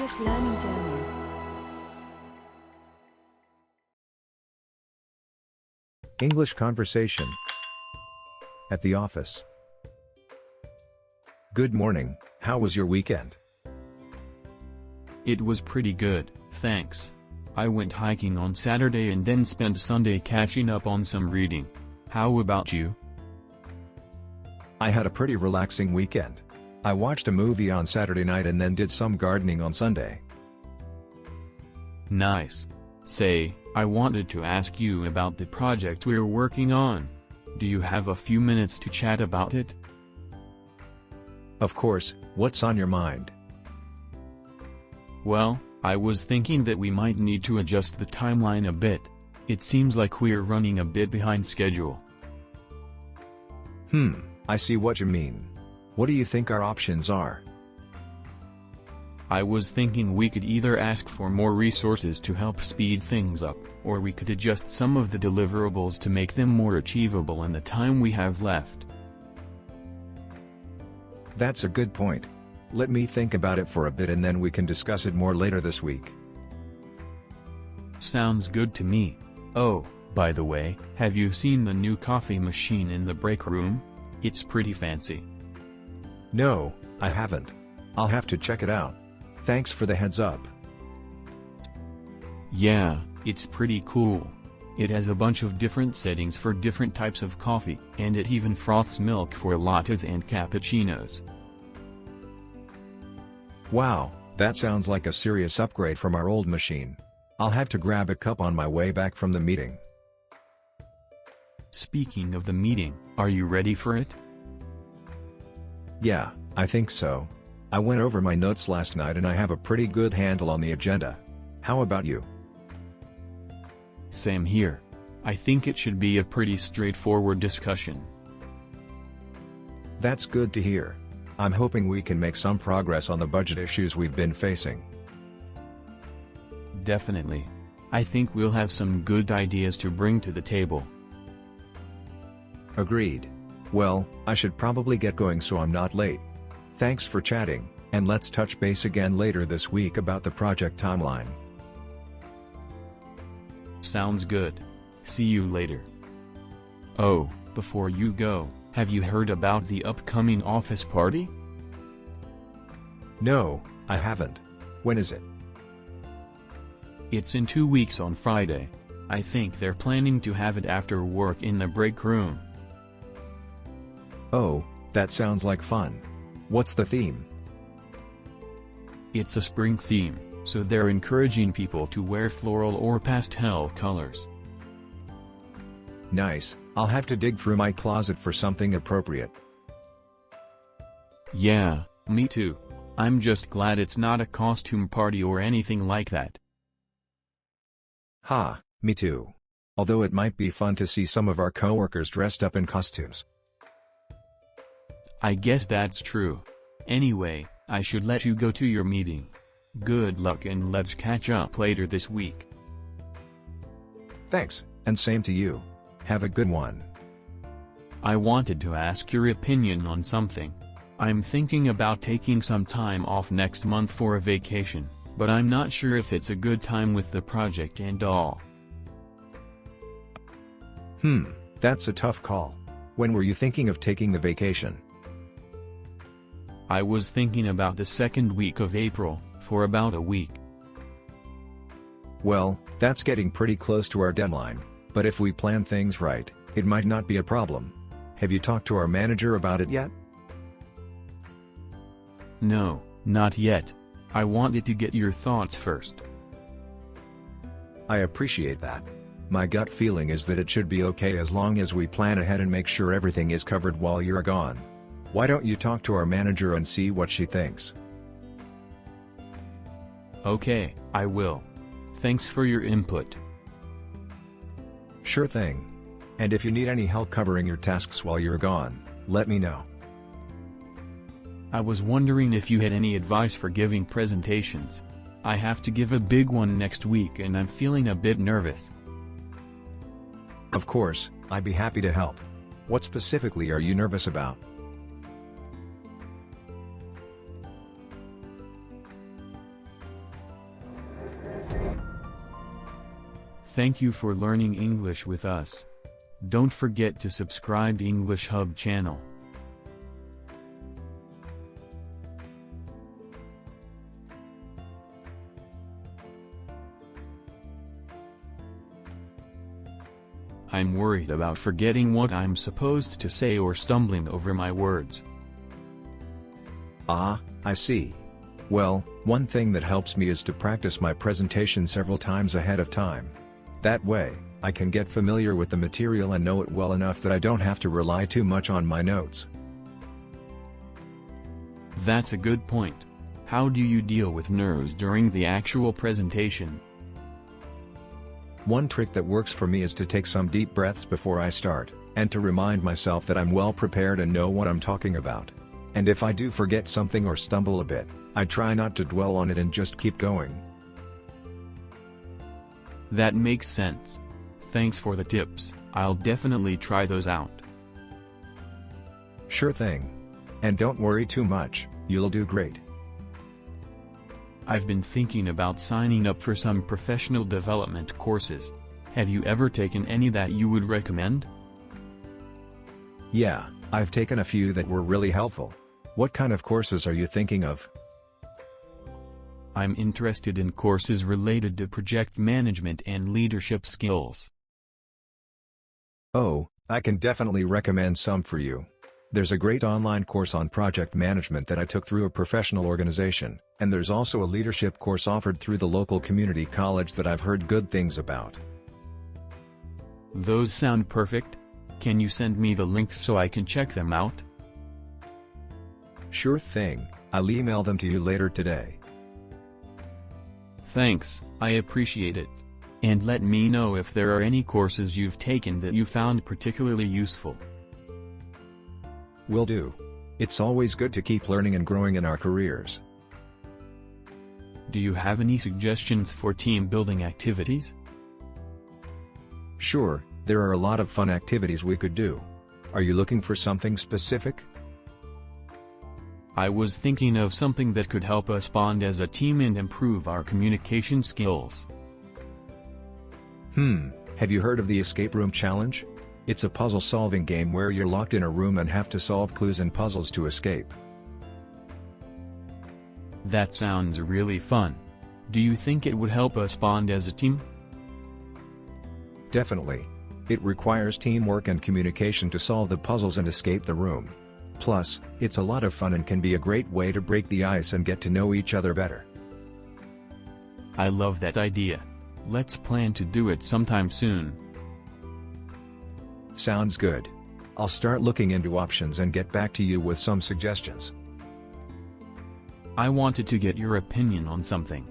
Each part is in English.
English Learning Journal. English conversation. At the office. Good morning, how was your weekend? It was pretty good, thanks. I went hiking on Saturday and then spent Sunday catching up on some reading. How about you? I had a pretty relaxing weekend. I watched a movie on Saturday night and then did some gardening on Sunday. Nice. Say, I wanted to ask you about the project we're working on. Do you have a few minutes to chat about it? Of course, what's on your mind? Well, I was thinking that we might need to adjust the timeline a bit. It seems like we're running a bit behind schedule. I see what you mean. What do you think our options are? I was thinking we could either ask for more resources to help speed things up, or we could adjust some of the deliverables to make them more achievable in the time we have left. That's a good point. Let me think about it for a bit and then we can discuss it more later this week. Sounds good to me. Oh, by the way, have you seen the new coffee machine in the break room? It's pretty fancy. No, I haven't. I'll have to check it out. Thanks for the heads up. Yeah, it's pretty cool. It has a bunch of different settings for different types of coffee, and it even froths milk for lattes and cappuccinos. Wow, that sounds like a serious upgrade from our old machine. I'll have to grab a cup on my way back from the meeting. Speaking of the meeting, are you ready for it? Yeah, I think so. I went over my notes last night and I have a pretty good handle on the agenda. How about you? Same here. I think it should be a pretty straightforward discussion. That's good to hear. I'm hoping we can make some progress on the budget issues we've been facing. Definitely. I think we'll have some good ideas to bring to the table. Agreed. Well, I should probably get going so I'm not late. Thanks for chatting, and let's touch base again later this week about the project timeline. Sounds good. See you later. Oh, before you go, have you heard about the upcoming office party? No, I haven't. When is it? It's in 2 weeks on Friday. I think they're planning to have it after work in the break room. Oh, that sounds like fun. What's the theme? It's a spring theme, so they're encouraging people to wear floral or pastel colors. Nice, I'll have to dig through my closet for something appropriate. Yeah, me too. I'm just glad it's not a costume party or anything like that. Ha, me too. Although it might be fun to see some of our coworkers dressed up in costumes. I guess that's true. Anyway, I should let you go to your meeting. Good luck and let's catch up later this week. Thanks, and same to you. Have a good one. I wanted to ask your opinion on something. I'm thinking about taking some time off next month for a vacation, but I'm not sure if it's a good time with the project and all. That's a tough call. When were you thinking of taking the vacation? I was thinking about the second week of April, for about a week. Well, that's getting pretty close to our deadline, but if we plan things right, it might not be a problem. Have you talked to our manager about it yet? No, not yet. I wanted to get your thoughts first. I appreciate that. My gut feeling is that it should be okay as long as we plan ahead and make sure everything is covered while you're gone. Why don't you talk to our manager and see what she thinks? Okay, I will. Thanks for your input. Sure thing. And if you need any help covering your tasks while you're gone, let me know. I was wondering if you had any advice for giving presentations. I have to give a big one next week and I'm feeling a bit nervous. Of course, I'd be happy to help. What specifically are you nervous about? Thank you for learning English with us. Don't forget to subscribe to English Hub channel. I'm worried about forgetting what I'm supposed to say or stumbling over my words. Ah, I see. Well, one thing that helps me is to practice my presentation several times ahead of time. That way, I can get familiar with the material and know it well enough that I don't have to rely too much on my notes. That's a good point. How do you deal with nerves during the actual presentation? One trick that works for me is to take some deep breaths before I start, and to remind myself that I'm well prepared and know what I'm talking about. And if I do forget something or stumble a bit, I try not to dwell on it and just keep going. That makes sense. Thanks for the tips, I'll definitely try those out. Sure thing. And don't worry too much, you'll do great. I've been thinking about signing up for some professional development courses. Have you ever taken any that you would recommend? Yeah, I've taken a few that were really helpful. What kind of courses are you thinking of? I'm interested in courses related to project management and leadership skills. Oh, I can definitely recommend some for you. There's a great online course on project management that I took through a professional organization, and there's also a leadership course offered through the local community college that I've heard good things about. Those sound perfect. Can you send me the links so I can check them out? Sure thing, I'll email them to you later today. Thanks, I appreciate it. And let me know if there are any courses you've taken that you found particularly useful. Will do. It's always good to keep learning and growing in our careers. Do you have any suggestions for team building activities? Sure, there are a lot of fun activities we could do. Are you looking for something specific? I was thinking of something that could help us bond as a team and improve our communication skills. Have you heard of the Escape Room Challenge? It's a puzzle-solving game where you're locked in a room and have to solve clues and puzzles to escape. That sounds really fun. Do you think it would help us bond as a team? Definitely. It requires teamwork and communication to solve the puzzles and escape the room. Plus, it's a lot of fun and can be a great way to break the ice and get to know each other better. I love that idea. Let's plan to do it sometime soon. Sounds good. I'll start looking into options and get back to you with some suggestions. I wanted to get your opinion on something.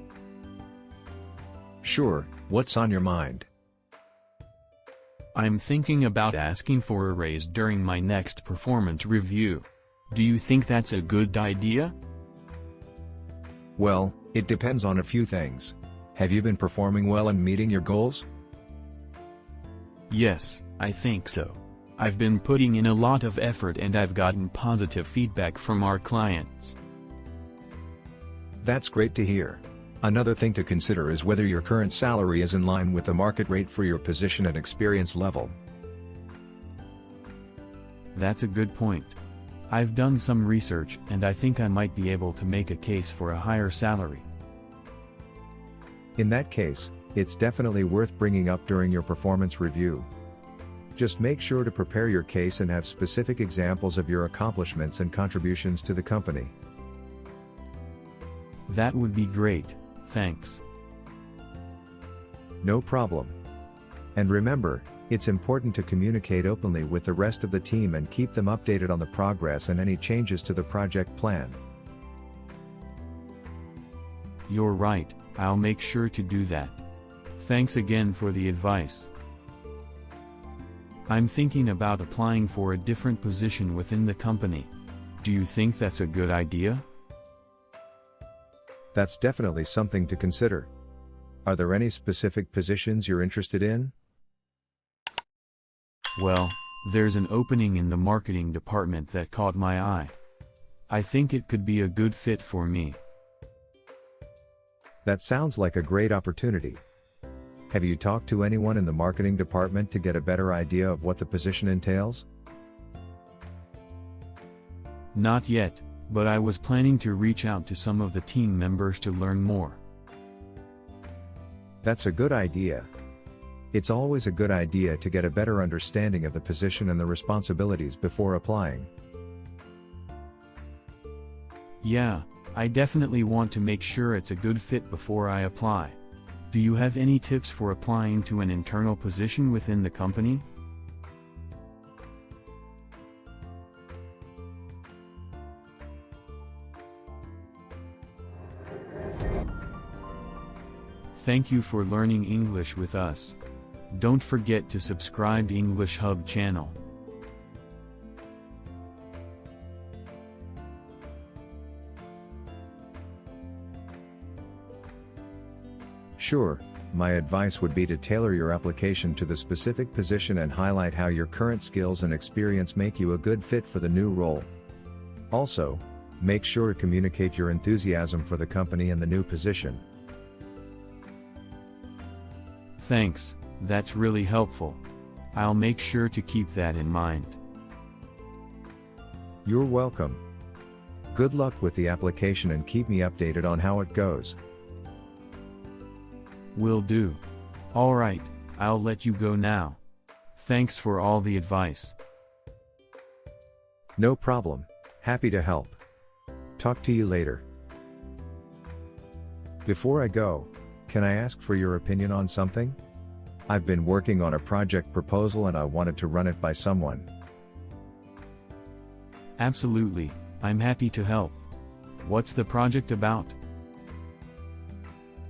Sure, what's on your mind? I'm thinking about asking for a raise during my next performance review. Do you think that's a good idea? Well, it depends on a few things. Have you been performing well and meeting your goals? Yes, I think so. I've been putting in a lot of effort and I've gotten positive feedback from our clients. That's great to hear. Another thing to consider is whether your current salary is in line with the market rate for your position and experience level. That's a good point. I've done some research and I think I might be able to make a case for a higher salary. In that case, it's definitely worth bringing up during your performance review. Just make sure to prepare your case and have specific examples of your accomplishments and contributions to the company. That would be great, thanks. No problem. And remember, it's important to communicate openly with the rest of the team and keep them updated on the progress and any changes to the project plan. You're right, I'll make sure to do that. Thanks again for the advice. I'm thinking about applying for a different position within the company. Do you think that's a good idea? That's definitely something to consider. Are there any specific positions you're interested in? Well, there's an opening in the marketing department that caught my eye. I think it could be a good fit for me. That sounds like a great opportunity. Have you talked to anyone in the marketing department to get a better idea of what the position entails? Not yet, but I was planning to reach out to some of the team members to learn more. That's a good idea. It's always a good idea to get a better understanding of the position and the responsibilities before applying. Yeah, I definitely want to make sure it's a good fit before I apply. Do you have any tips for applying to an internal position within the company? Thank you for learning English with us. Don't forget to subscribe to English Hub channel. Sure, my advice would be to tailor your application to the specific position and highlight how your current skills and experience make you a good fit for the new role. Also, make sure to communicate your enthusiasm for the company and the new position. Thanks, that's really helpful. I'll make sure to keep that in mind. You're welcome. Good luck with the application and keep me updated on how it goes. Will do. Alright, I'll let you go now. Thanks for all the advice. No problem, happy to help. Talk to you later. Before I go, can I ask for your opinion on something? I've been working on a project proposal and I wanted to run it by someone. Absolutely, I'm happy to help. What's the project about?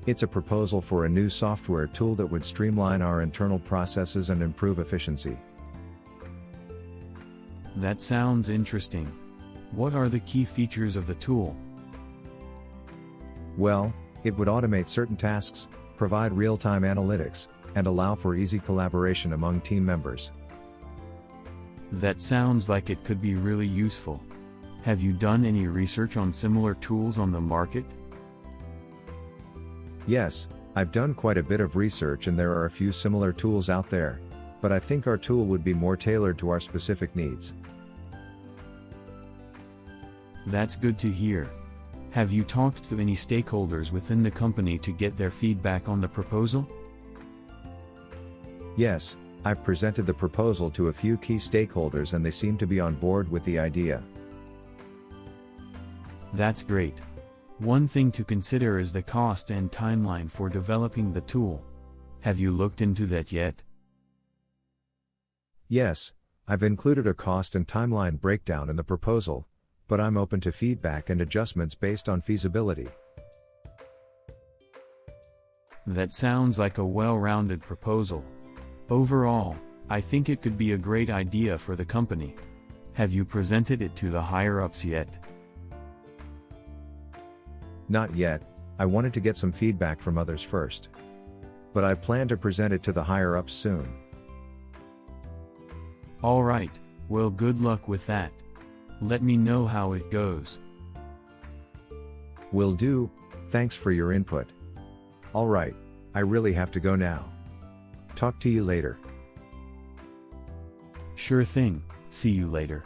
It's a proposal for a new software tool that would streamline our internal processes and improve efficiency. That sounds interesting. What are the key features of the tool? Well, it would automate certain tasks, provide real-time analytics, and allow for easy collaboration among team members. That sounds like it could be really useful. Have you done any research on similar tools on the market? Yes, I've done quite a bit of research and there are a few similar tools out there, but I think our tool would be more tailored to our specific needs. That's good to hear. Have you talked to any stakeholders within the company to get their feedback on the proposal? Yes, I've presented the proposal to a few key stakeholders and they seem to be on board with the idea. That's great. One thing to consider is the cost and timeline for developing the tool. Have you looked into that yet? Yes, I've included a cost and timeline breakdown in the proposal, but I'm open to feedback and adjustments based on feasibility. That sounds like a well-rounded proposal. Overall, I think it could be a great idea for the company. Have you presented it to the higher-ups yet? Not yet, I wanted to get some feedback from others first. But I plan to present it to the higher-ups soon. Alright, well, good luck with that. Let me know how it goes. Will do, thanks for your input. Alright, I really have to go now. Talk to you later. Sure thing, see you later.